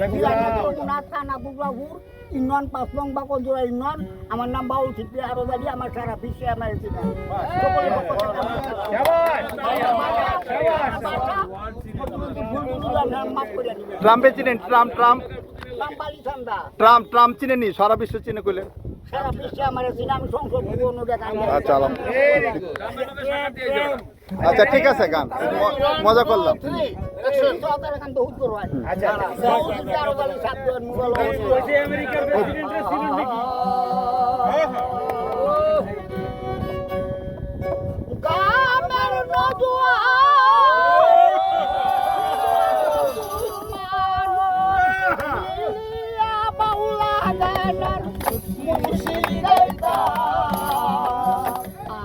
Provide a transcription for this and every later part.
থানা দুর্গাপুর ইউনিয়ন 5 নং বাকলজোড়া ইউনিয়ন। আমার নাম বাউল সিদ্দি আরোজালি। আমার সারা বিশ্বে আমার চিনা ট্রাম্পে চিনেন? ট্রাম্প চিনেনি? সারা বিশ্ব চিনে কইলেন? সারা বিশ্বে আমার চিনা। আমি সংসদ আচ্ছা আচ্ছা ঠিক আছে, গান মজা করলাম।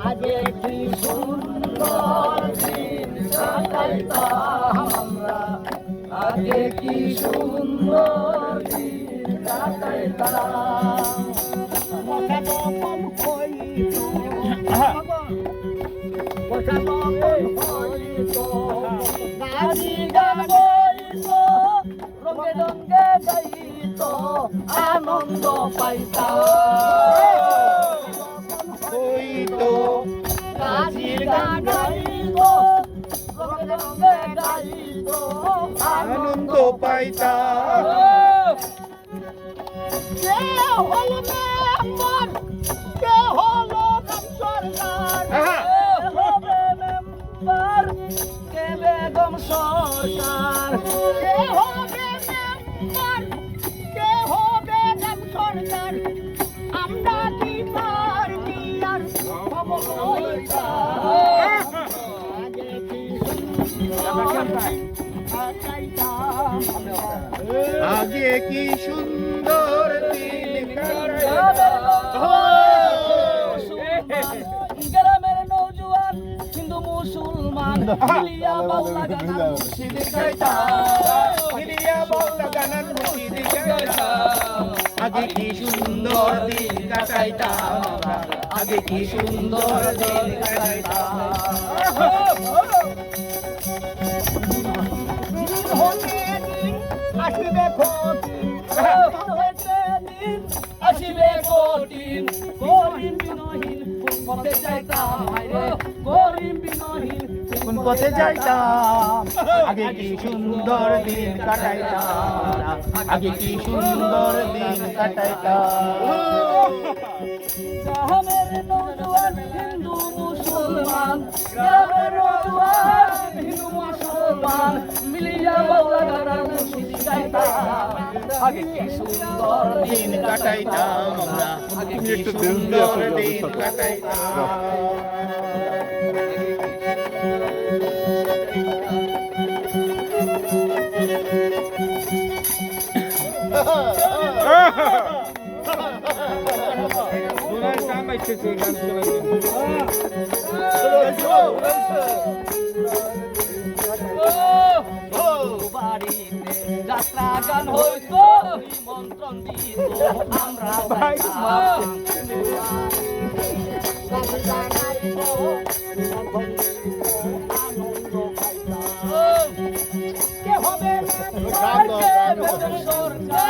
আগে কি সুন্দর দিন কাটাইতাম আমরা, আগে কি সুন্দর দিন কাটাইতাম। কথা যখন হইত, কথা যখন হইত, গাড়ি গান হইত, রঙে রঙে গাইত, আনন্দ পাইতাম। হইতো গাজির গান গাইত, রঙে রঙে গাইত, আনন্দ পাইতাম। কে হলো মেম্বার, কে হলো সরকার, হবে মেম্বার, কে বেগম সরকার, কে হবে মেম্বার, কে হবে বেগম সরকার। আমরা কি পারবি আর খবর লইতাম, আগে কি আগে কি সুন্দর দিন গ্রামের নৌজওয়ান হিন্দু মুসলমান মিলিয়া বাউলা গান মুর্শিদ গাইতাম। আগে কি সুন্দর দিন কাটাইতাম, আগে কি সুন্দর দিন কাটাইতাম। আসিবে কঠিন, আসিবে কঠিন, করিম বিনহীন পথে যাইতাম, করিম বিনহীন কোন পথে যাইতাম, আগে কি সুন্দর দিন কাটাইতাম, আগে কি সুন্দর দিন কাটাইতাম। গ্রামের নৌজওয়ান হিন্দু মুসলমান, গ্রামের নৌজওয়ান হিন্দু মুসলমান মিলিয়া বাউলা গান মুর্শিদ গাইতাম। আগে কি সুন্দর দিন কাটাইতাম আমরা, আগে কি সুন্দর দিন কাটাইতাম। যাত্রা গান হইতো, নিমন্ত্রণ দিত, আমরা যাইতাম। আনন্দ পাইতাম। কে হবে সরকার, কে হবে সরকার,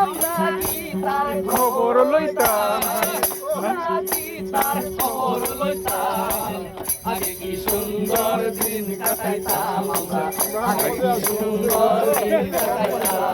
আমরা কি তার খবর লইতাম, আমরা কি তার খবর লইতাম। আগে কি সুন্দর দিন কাটাইতাম আমরা, আগে কি সুন্দর দিন কাটাইতাম।